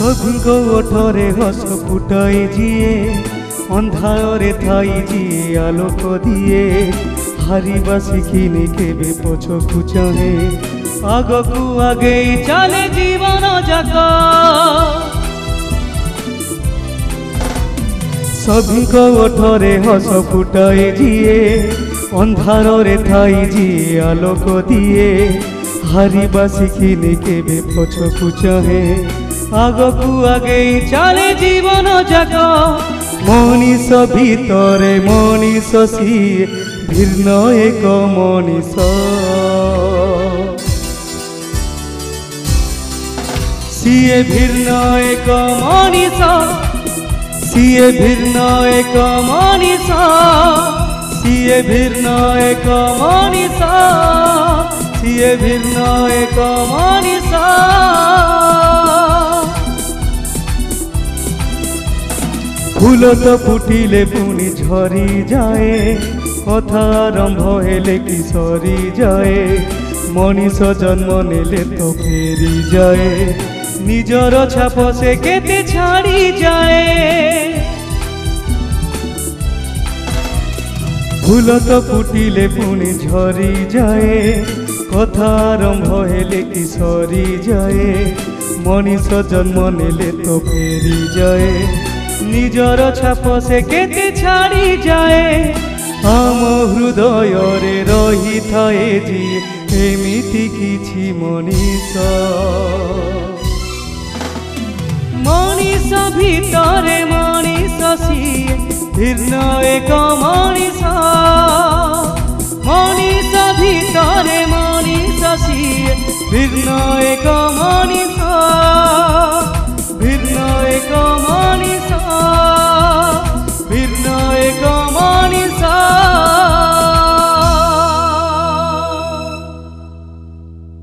सभिको ओठरे हस फुटाई जिए अंधारे थाई जिए आलोक दिए हारिबा शिखिनी केबे पछकु चाहे आगकु आगे चले जीवन जाक सभिको ओठरे हस फुटाई जिए अंधारे थाई जिए आलोक दिए हारिबा शिखिनी केबे पछकु चाहे आगकु आगे चले जीवन जाक मनीष भितरे मनीष सिए भिन्न एक मनीष सिए भिन्न एक मनीष सिए भिन्न एक मनीष सिए भिन्न एक मनीष सिए भिन्न एक मनीष फूल तो फुटिले पुनी झरी जाए कथा आरंभ हेले कि सरी जाए मनीष जन्म नेले तो फेरी जाए निजर छाप से केते छाड़ी जाए फूल तो फुटिले पुनी झरी जाए कथा आरंभ हेले कि सरी जाए मनीष जन्म नेले तो फेरी जाए निजर छाप से केते छाड़ी जाए आम हृदय रे रही थाए जी एमिति किछि मनीष मनीष भितरे मनीष सिए भिन्न एक मनीष मनीष भितरे मनीष सिए भिन्न एक मनीष